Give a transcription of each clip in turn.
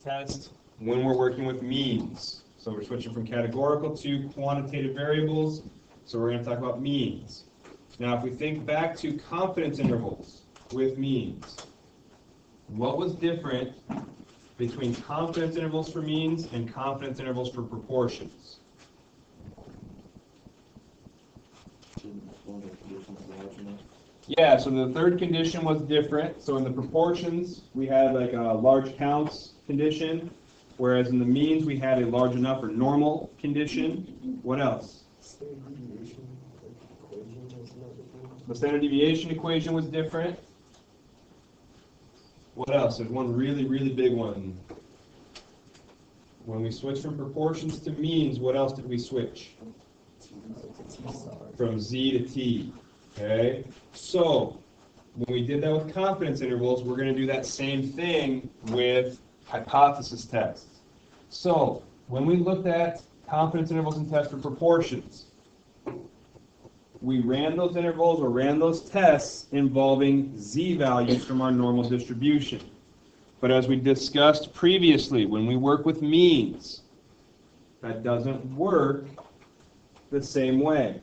test when we're working with means. So we're switching from categorical to quantitative variables. So we're going to talk about means. Now, if we think back to confidence intervals with means, what was different between confidence intervals for means and confidence intervals for proportions? Yeah, so the third condition was different. So in the proportions, we had like a large counts condition, whereas in the means, we had a large enough or normal condition. What else? The standard deviation equation was different. What else? There's one really, really big one. When we switched from proportions to means, what else did we switch? From Z to T. Okay? So, when we did that with confidence intervals, we're going to do that same thing with hypothesis tests. So, when we looked at confidence intervals and tests for proportions, we ran those intervals or ran those tests involving Z values from our normal distribution. But as we discussed previously, when we work with means, that doesn't work the same way.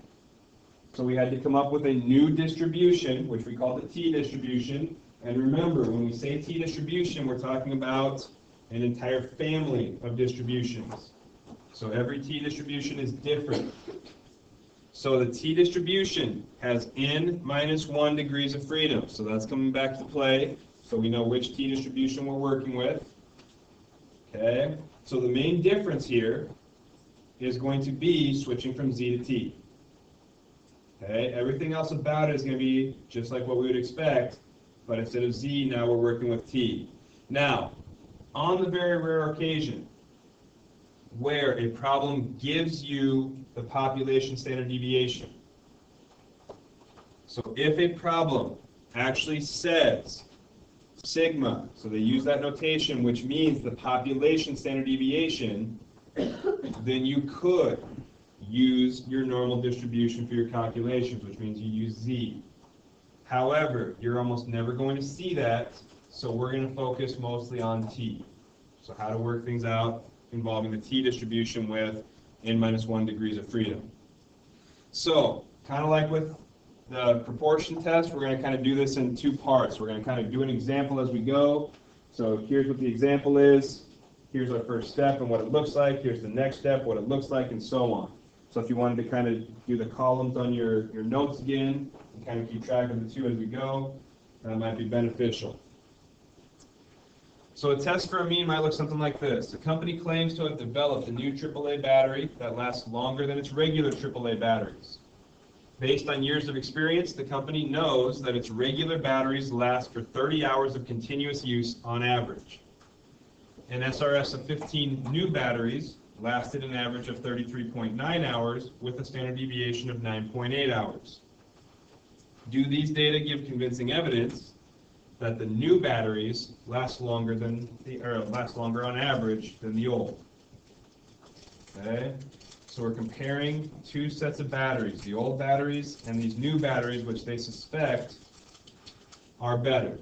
So we had to come up with a new distribution, which we call the T distribution. And remember, when we say T distribution, we're talking about an entire family of distributions. So every T distribution is different. So the T distribution has n minus 1 degrees of freedom. So that's coming back to play. So we know which T distribution we're working with. Okay? So the main difference here is going to be switching from Z to T. Okay? Everything else about it is going to be just like what we would expect, but instead of Z, now we're working with T. Now, on the very rare occasion where a problem gives you the population standard deviation, so if a problem actually says sigma, so they use that notation, which means the population standard deviation, then you could use your normal distribution for your calculations, which means you use Z. However, you're almost never going to see that, so we're going to focus mostly on T. So how to work things out involving the T distribution with n minus 1 degrees of freedom. So, kind of like with the proportion test, we're going to kind of do this in two parts. We're going to kind of do an example as we go. So here's what the example is. Here's our first step and what it looks like. Here's the next step, what it looks like, and so on. So if you wanted to kind of do the columns on your notes again, and kind of keep track of the two as we go, that might be beneficial. So a test for a mean might look something like this. The company claims to have developed a new AAA battery that lasts longer than its regular AAA batteries. Based on years of experience, the company knows that its regular batteries last for 30 hours of continuous use on average. An SRS of 15 new batteries lasted an average of 33.9 hours with a standard deviation of 9.8 hours. Do these data give convincing evidence that the new batteries last longer on average than the old? Okay? So we're comparing two sets of batteries, the old batteries and these new batteries, which they suspect are better.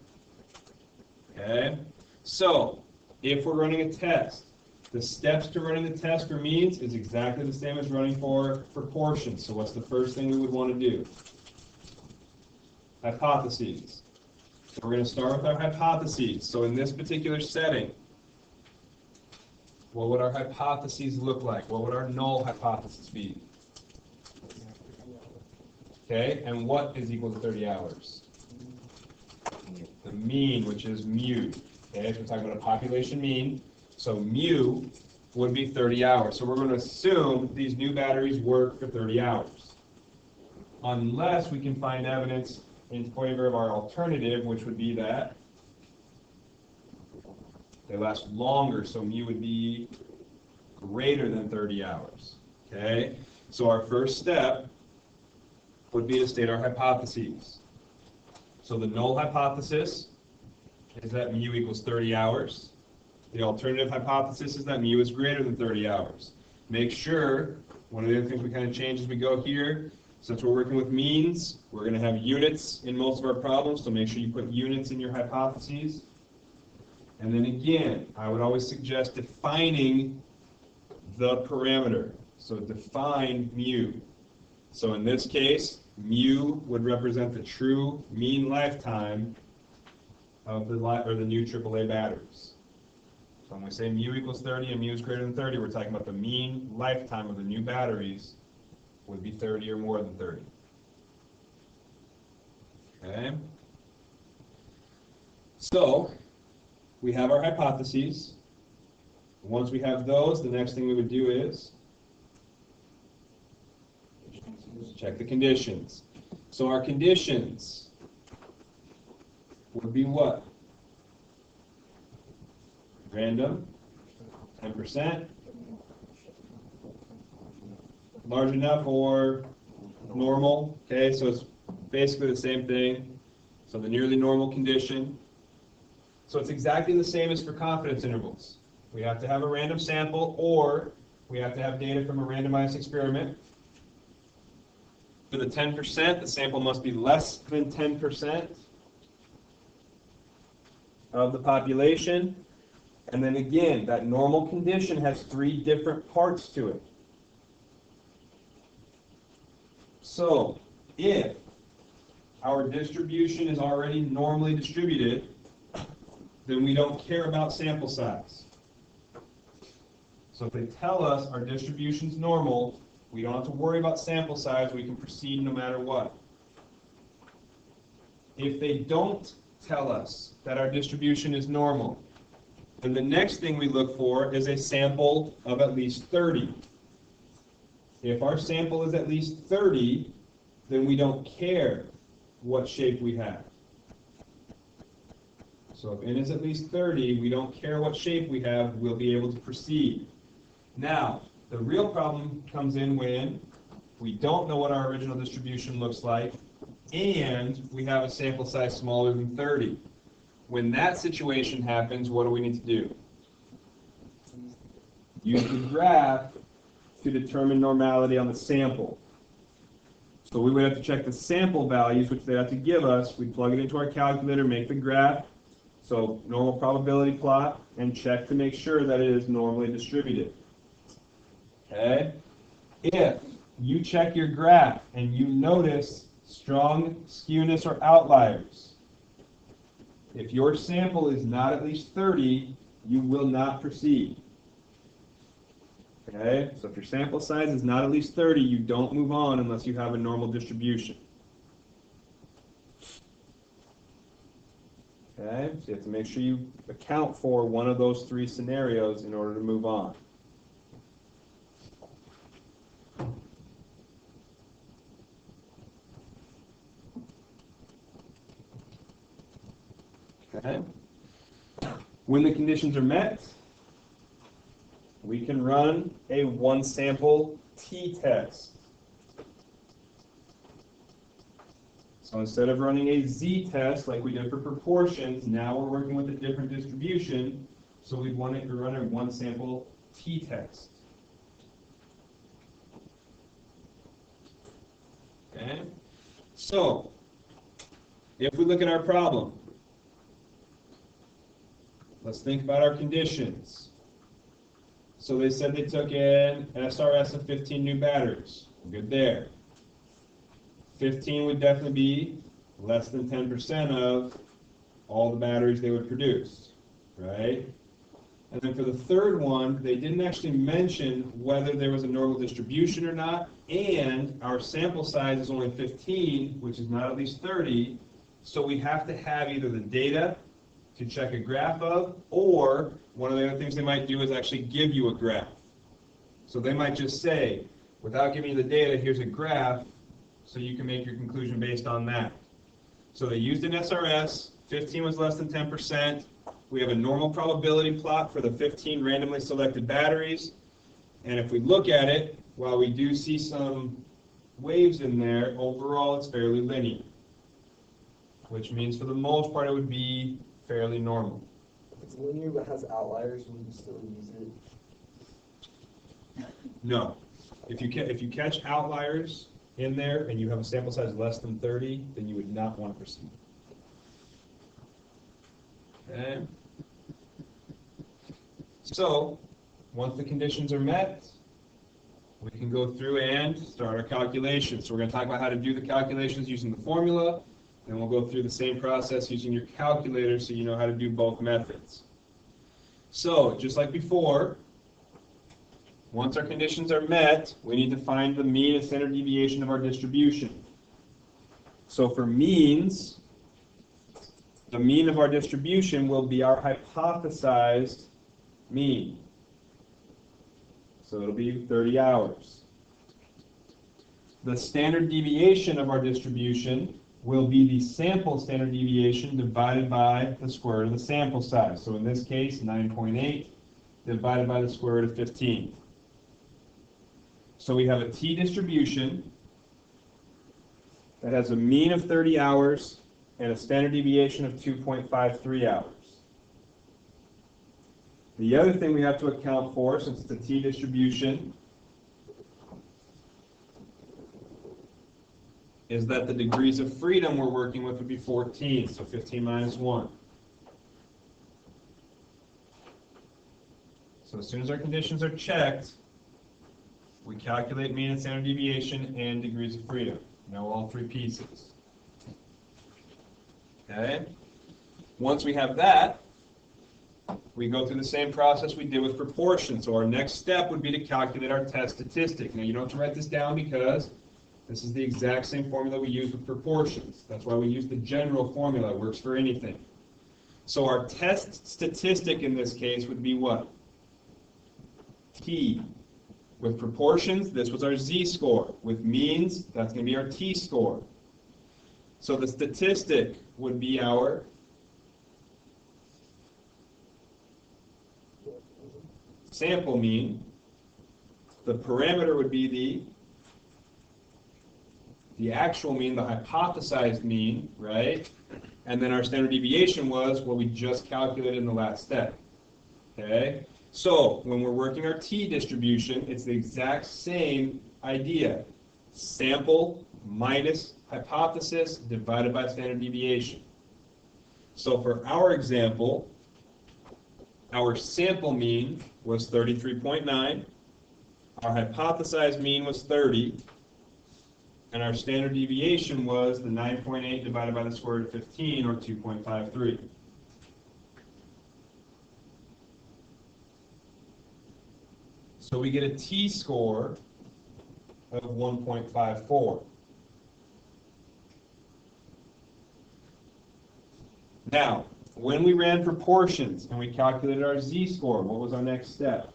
Okay? So, if we're running a test, the steps to running the test for means is exactly the same as running for proportions. So what's the first thing we would want to do? Hypotheses. So we're going to start with our hypotheses. So in this particular setting, what would our hypotheses look like? What would our null hypothesis be? Okay, and what is equal to 30 hours? The mean, which is mu. Okay, so we're talking about a population mean. So mu would be 30 hours. So we're going to assume these new batteries work for 30 hours. Unless we can find evidence in favor of our alternative, which would be that they last longer, so mu would be greater than 30 hours. Okay? So our first step would be to state our hypotheses. So the null hypothesis is that mu equals 30 hours. The alternative hypothesis is that mu is greater than 30 hours. Make sure, one of the other things we kind of change as we go here, since we're working with means, we're going to have units in most of our problems, so make sure you put units in your hypotheses. And then again, I would always suggest defining the parameter. So define mu. So in this case, mu would represent the true mean lifetime of the new AAA batteries. So when we say mu equals 30 and mu is greater than 30, we're talking about the mean lifetime of the new batteries would be 30 or more than 30. Okay? So we have our hypotheses. Once we have those, the next thing we would do is check the conditions. So our conditions would be what? Random, 10%, large enough or normal. Okay, so it's basically the same thing. So the nearly normal condition. So it's exactly the same as for confidence intervals. We have to have a random sample, or we have to have data from a randomized experiment. For the 10%, the sample must be less than 10% of the population. And then again, that normal condition has 3 different parts to it. So if our distribution is already normally distributed, then we don't care about sample size. So if they tell us our distribution's normal, we don't have to worry about sample size. We can proceed no matter what. If they don't tell us that our distribution is normal, then the next thing we look for is a sample of at least 30. If our sample is at least 30, then we don't care what shape we have. So if n is at least 30, we don't care what shape we have, we'll be able to proceed. Now, the real problem comes in when we don't know what our original distribution looks like, and we have a sample size smaller than 30. When that situation happens, what do we need to do? Use the graph to determine normality on the sample. So we would have to check the sample values, which they have to give us. We plug it into our calculator, make the graph, so normal probability plot, and check to make sure that it is normally distributed. Okay? If you check your graph and you notice strong skewness or outliers, if your sample is not at least 30, you will not proceed. Okay? So if your sample size is not at least 30, you don't move on unless you have a normal distribution. Okay? So you have to make sure you account for one of those 3 scenarios in order to move on. Okay. When the conditions are met, we can run a one-sample t-test. So instead of running a z-test like we did for proportions, now we're working with a different distribution, so we want to run a one-sample t-test. Okay? So, if we look at our problem, let's think about our conditions. So they said they took an SRS of 15 new batteries. Good there. 15 would definitely be less than 10% of all the batteries they would produce, right? And then for the third one, they didn't actually mention whether there was a normal distribution or not, and our sample size is only 15, which is not at least 30, so we have to have either the data to check a graph of, or one of the other things they might do is actually give you a graph. So they might just say, without giving you the data, here's a graph, so you can make your conclusion based on that. So they used an SRS, 15 was less than 10%. We have a normal probability plot for the 15 randomly selected batteries. And if we look at it, while we do see some waves in there, overall it's fairly linear. Which means for the most part it would be fairly normal. If it's linear but has outliers, would you still use it? No. If you catch outliers in there and you have a sample size less than 30, then you would not want to proceed. Okay. So, once the conditions are met, we can go through and start our calculations. So we're going to talk about how to do the calculations using the formula, and we'll go through the same process using your calculator so you know how to do both methods. So, just like before, once our conditions are met, we need to find the mean and standard deviation of our distribution. So for means, the mean of our distribution will be our hypothesized mean. So it'll be 30 hours. The standard deviation of our distribution will be the sample standard deviation divided by the square root of the sample size. So in this case, 9.8 divided by the square root of 15. So we have a t distribution that has a mean of 30 hours and a standard deviation of 2.53 hours. The other thing we have to account for, since it's a t distribution, is that the degrees of freedom we're working with would be 14, so 15 minus 1. So as soon as our conditions are checked, we calculate mean and standard deviation and degrees of freedom. Know all three pieces. Okay? Once we have that, we go through the same process we did with proportion. So our next step would be to calculate our test statistic. Now you don't have to write this down because this is the exact same formula we use with proportions. That's why we use the general formula. It works for anything. So our test statistic in this case would be what? T. With proportions, this was our z-score. With means, that's going to be our t-score. So the statistic would be our sample mean. The parameter would be the actual mean, the hypothesized mean, right? And then our standard deviation was what we just calculated in the last step. Okay? So when we're working our t distribution, it's the exact same idea. Sample minus hypothesis divided by standard deviation. So for our example, our sample mean was 33.9, our hypothesized mean was 30, and our standard deviation was the 9.8 divided by the square root of 15, or 2.53. So we get a t-score of 1.54. Now, when we ran proportions and we calculated our z-score, what was our next step?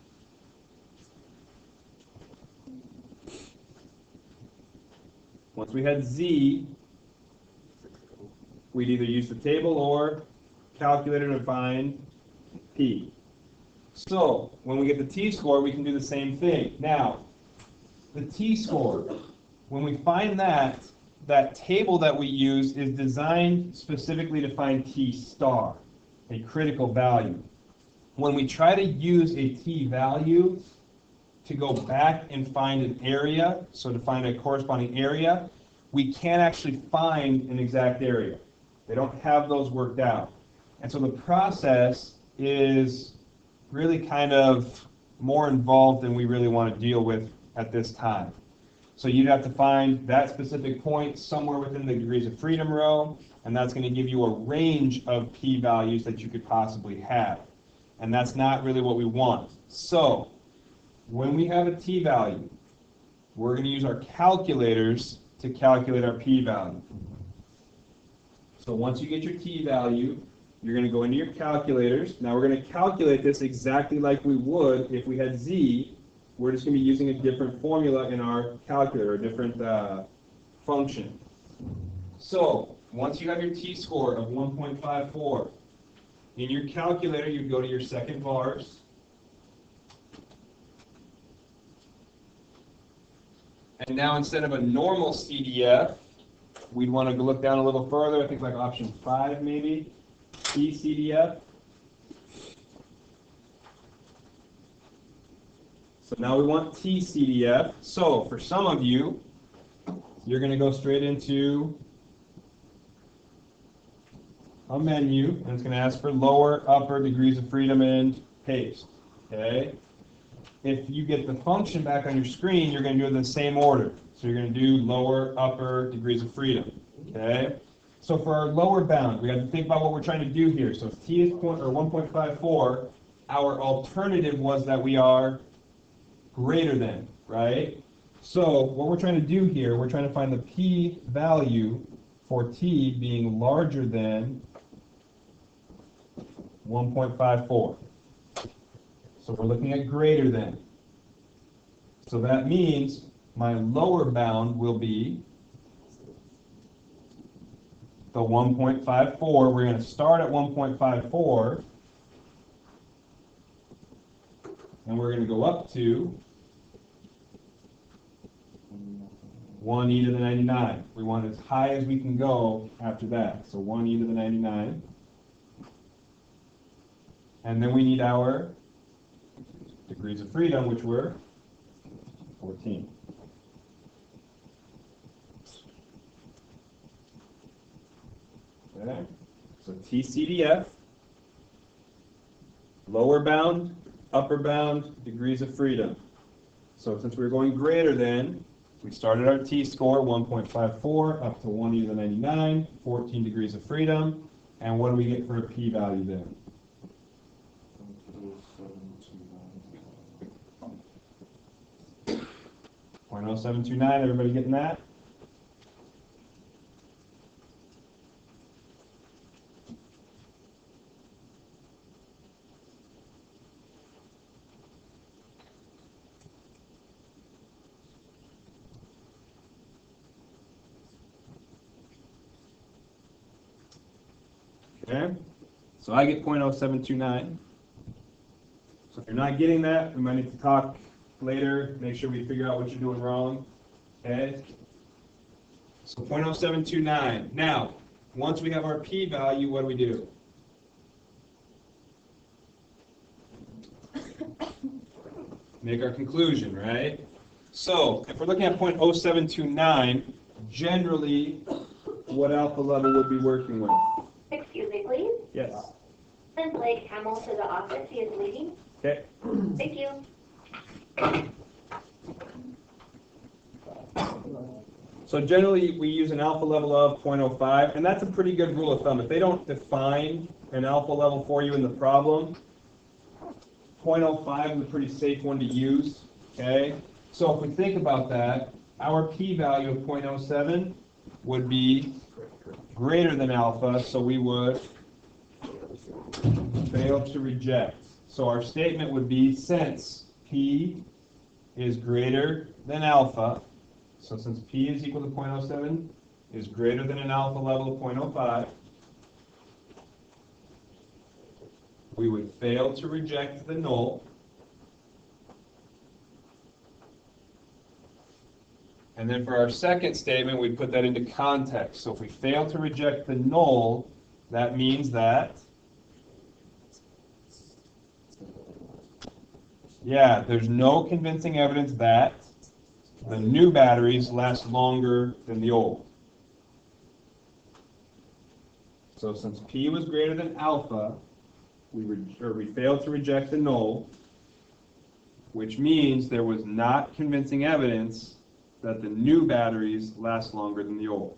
Once we had z, we'd either use the table or calculator to find p. So, when we get the t-score, we can do the same thing. Now, the t-score, when we find that, that table that we use is designed specifically to find t-star, a critical value. When we try to use a t-value to go back and find an area, so to find a corresponding area, we can't actually find an exact area. They don't have those worked out. And so the process is really kind of more involved than we really want to deal with at this time. So you'd have to find that specific point somewhere within the degrees of freedom row, and that's going to give you a range of p-values that you could possibly have. And that's not really what we want. So when we have a t-value, we're going to use our calculators to calculate our p-value. So once you get your t-value, you're going to go into your calculators. Now we're going to calculate this exactly like we would if we had z. We're just going to be using a different formula in our calculator, a different function. So once you have your t-score of 1.54, in your calculator you go to your second bars. And now instead of a normal CDF, we'd want to look down a little further, I think like option 5 maybe. TCDF. So now we want TCDF. So for some of you, you're going to go straight into a menu, and it's going to ask for lower, upper degrees of freedom and paste. okay? If you get the function back on your screen, you're going to do it in the same order. So you're going to do lower, upper degrees of freedom, okay? So for our lower bound, we have to think about what we're trying to do here. So if t is 1.54, our alternative was that we are greater than, right? So what we're trying to do here, we're trying to find the p-value for t being larger than 1.54. So we're looking at greater than. So that means my lower bound will be the 1.54. We're going to start at 1.54, and we're going to go up to 1 e to the 99. We want as high as we can go after that. So 1 e to the 99. And then we need our degrees of freedom, which were 14. Okay. So TCDF, lower bound, upper bound, degrees of freedom. So since we're going greater than, we started our t-score 1.54 up to 1 e to the 99, 14 degrees of freedom. And what do we get for a p-value then? 0.0729, everybody getting that? Okay, so I get 0.0729. So if you're not getting that, we might need to talk later, make sure we figure out what you're doing wrong. Okay, so 0.0729. Now, once we have our p-value, what do we do? Make our conclusion, right? So if we're looking at 0.0729, generally, what alpha level would be working with? Excuse me, please. Yes. Send Blake Hamill to the office. He is leaving. Okay. Thank you. So generally, we use an alpha level of 0.05, and that's a pretty good rule of thumb. If they don't define an alpha level for you in the problem, 0.05 is a pretty safe one to use, okay? So if we think about that, our p-value of 0.07 would be greater than alpha, so we would fail to reject. So our statement would be, since p is greater than alpha, so since p is equal to 0.07 is greater than an alpha level of 0.05, we would fail to reject the null. And then for our second statement, we put that into context. So if we fail to reject the null, that means that, yeah, there's no convincing evidence that the new batteries last longer than the old. So since p was greater than alpha, we failed to reject the null, which means there was not convincing evidence that the new batteries last longer than the old.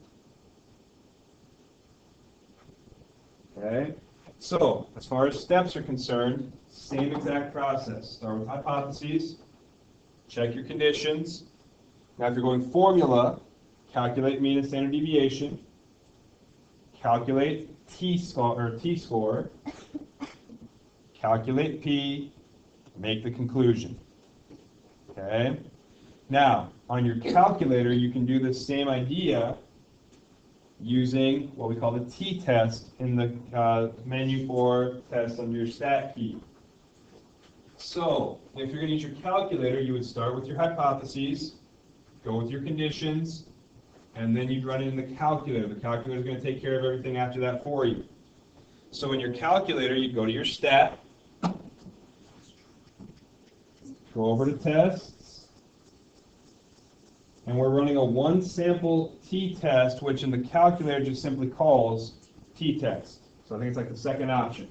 Okay? So, as far as steps are concerned, same exact process. Start with hypotheses, check your conditions. Now if you're going formula, calculate mean and standard deviation, calculate t-score, calculate p, make the conclusion. Okay? Now, on your calculator, you can do the same idea using what we call the t-test in the menu for tests under your stat key. So, if you're going to use your calculator, you would start with your hypotheses, go with your conditions, and then you'd run it in the calculator. The calculator is going to take care of everything after that for you. So in your calculator, you'd go to your stat, go over to tests, and we're running a one-sample t-test, which in the calculator just simply calls t-test. So I think it's like the second option.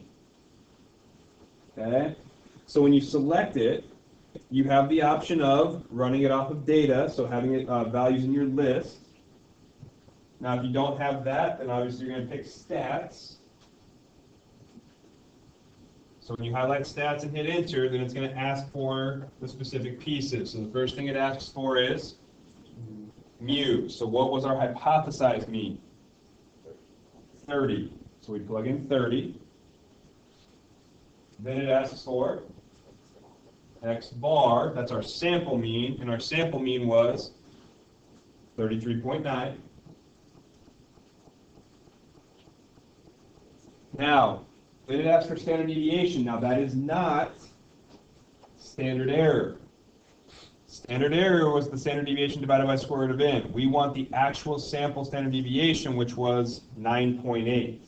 Okay? So when you select it, you have the option of running it off of data, so having it, values in your list. Now, if you don't have that, then obviously you're going to pick stats. So when you highlight stats and hit enter, then it's going to ask for the specific pieces. So the first thing it asks for is mu. So what was our hypothesized mean? 30. So we plug in 30. Then it asks for x bar. That's our sample mean, and our sample mean was 33.9. Now, then it asks for standard deviation. Now, that is not standard error. Standard error was the standard deviation divided by square root of n. We want the actual sample standard deviation, which was 9.8.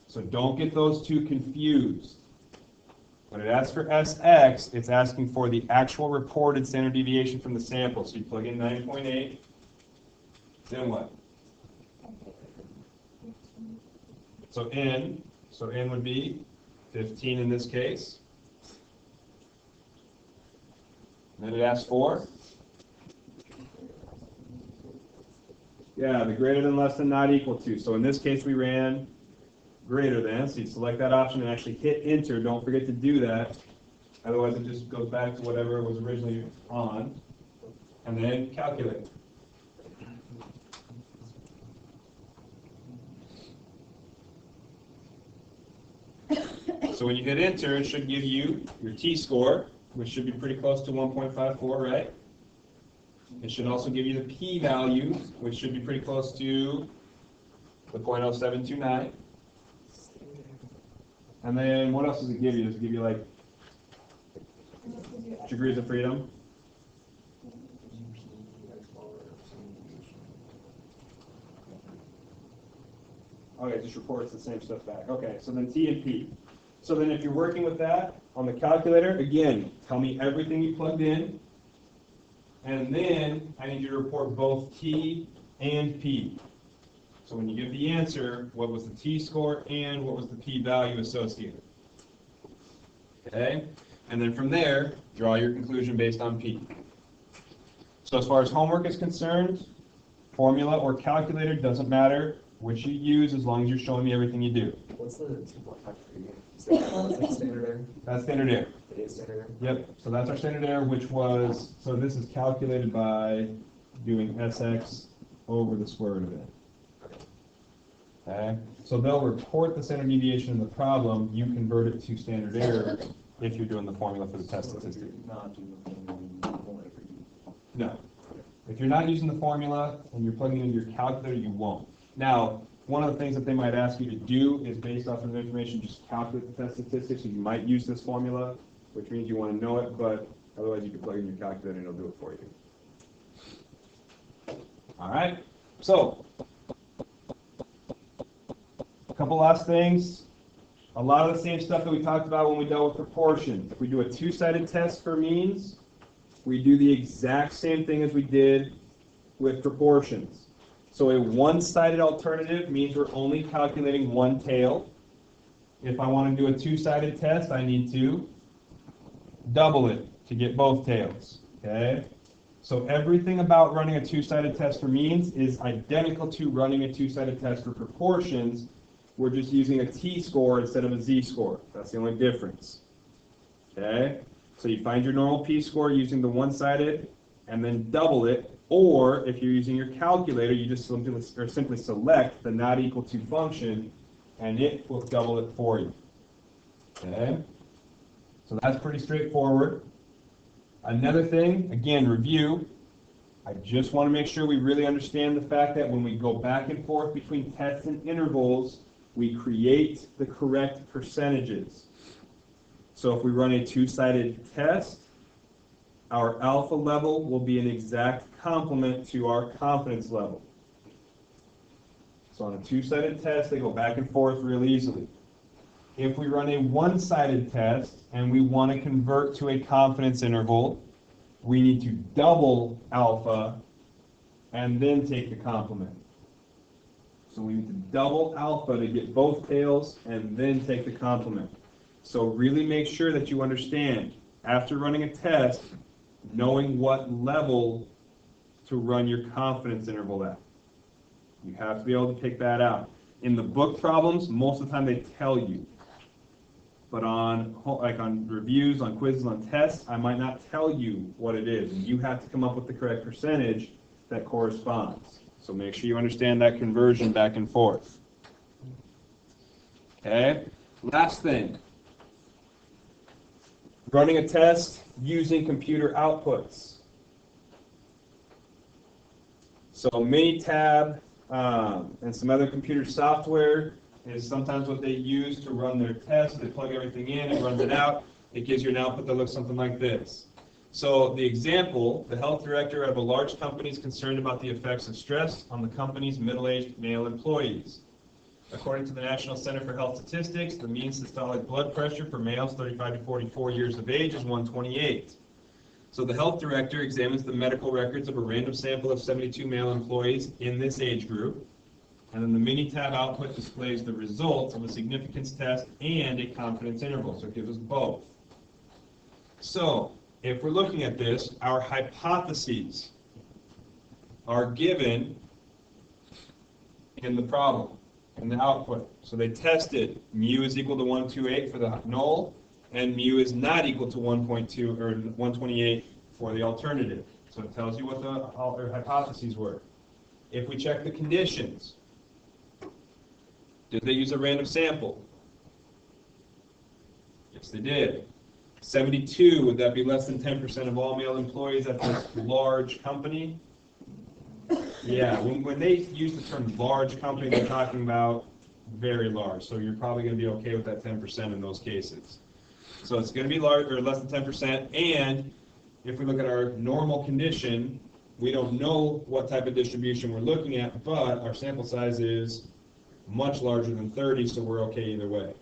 So don't get those two confused. When it asks for Sx, it's asking for the actual reported standard deviation from the sample. So you plug in 9.8, then what? So n would be 15 in this case. And then it asks for? Yeah, the greater than, less than, not equal to. So in this case, we ran greater than. So you select that option and actually hit enter. Don't forget to do that. Otherwise, it just goes back to whatever it was originally on. And then calculate. So when you hit enter, it should give you your t-score, which should be pretty close to 1.54, right? It should also give you the p-value, which should be pretty close to the 0.0729. And then what else does it give you? Does it give you like degrees of freedom? Okay, it just reports the same stuff back. Okay, so then T and P. So then if you're working with that on the calculator, again, tell me everything you plugged in, and then I need you to report both T and P. So when you give the answer, what was the t-score and what was the p-value associated? Okay? And then from there, draw your conclusion based on p. So as far as homework is concerned, formula or calculator doesn't matter which you use as long as you're showing me everything you do. What's the 2.5 again? Is that standard error? That's standard error. It is standard error? Yep. So that's our standard error, which was, so this is calculated by doing Sx over the square root of it. Okay? So they'll report the standard deviation in the problem. You convert it to standard error if you're doing the formula for the test statistic. No. If you're not using the formula and you're plugging it into your calculator, you won't. Now, one of the things that they might ask you to do is, based off of the information, just calculate the test statistics. So you might use this formula, which means you want to know it, but otherwise you can plug it in your calculator and it'll do it for you. All right? So, a couple last things. A lot of the same stuff that we talked about when we dealt with proportions. If we do a two-sided test for means, we do the exact same thing as we did with proportions. So a one-sided alternative means we're only calculating one tail. If I want to do a two-sided test, I need to double it to get both tails. Okay? So everything about running a two-sided test for means is identical to running a two-sided test for proportions. We're just using a t-score instead of a z-score. That's the only difference. Okay? So you find your normal p-score using the one-sided and then double it. Or if you're using your calculator, you just simply select the not equal to function and it will double it for you. Okay? So that's pretty straightforward. Another thing, again, review. I just want to make sure we really understand the fact that when we go back and forth between tests and intervals, we create the correct percentages. So if we run a two-sided test, our alpha level will be an exact complement to our confidence level. So on a two-sided test, they go back and forth real easily. If we run a one-sided test and we want to convert to a confidence interval, we need to double alpha and then take the complement. So we need to double alpha to get both tails and then take the complement. So really make sure that you understand, after running a test, knowing what level to run your confidence interval at. You have to be able to pick that out. In the book problems, most of the time they tell you. But on reviews, on quizzes, on tests, I might not tell you what it is. And you have to come up with the correct percentage that corresponds. So make sure you understand that conversion back and forth. Okay? Last thing. Running a test using computer outputs. So Minitab and some other computer software is sometimes what they use to run their test. They plug everything in, it runs it out. It gives you an output that looks something like this. So the example, the health director of a large company is concerned about the effects of stress on the company's middle-aged male employees. According to the National Center for Health Statistics, the mean systolic blood pressure for males 35 to 44 years of age is 128. So the health director examines the medical records of a random sample of 72 male employees in this age group. And then the Minitab output displays the results of a significance test and a confidence interval. So it gives us both. So if we're looking at this, our hypotheses are given in the problem, in the output. So they tested mu is equal to 128 for the null, and mu is not equal to 1.2 or 128 for the alternative. So it tells you what their hypotheses were. If we check the conditions, did they use a random sample? Yes, they did. 72, would that be less than 10% of all male employees at this large company? Yeah, when they use the term large company, they're talking about very large. So you're probably going to be okay with that 10% in those cases. So it's going to be large or less than 10%. And if we look at our normal condition, we don't know what type of distribution we're looking at, but our sample size is much larger than 30, so we're okay either way.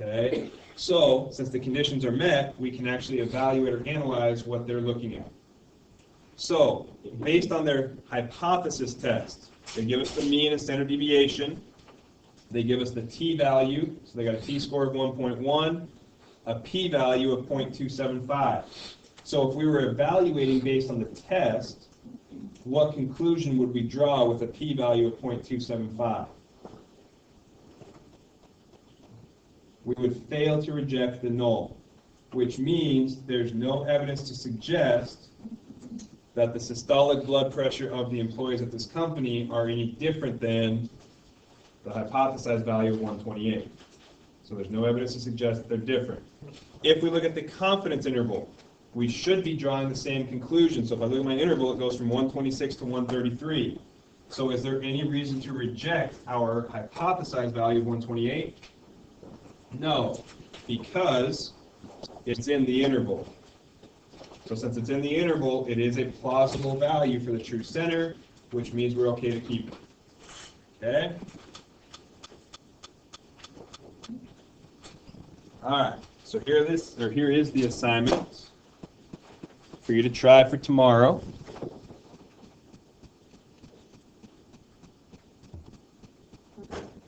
Okay? So since the conditions are met, we can actually evaluate or analyze what they're looking at. So, based on their hypothesis test, they give us the mean and standard deviation. They give us the t-value, so they got a t-score of 1.1, a p-value of 0.275. So if we were evaluating based on the test, what conclusion would we draw with a p-value of 0.275? We would fail to reject the null, which means there's no evidence to suggest that the systolic blood pressure of the employees at this company are any different than the hypothesized value of 128. So there's no evidence to suggest that they're different. If we look at the confidence interval, we should be drawing the same conclusion. So if I look at my interval, it goes from 126 to 133. So is there any reason to reject our hypothesized value of 128? No, because it's in the interval. So since it's in the interval, it is a plausible value for the true center, which means we're okay to keep it. Okay? All right. So here is the assignment for you to try for tomorrow.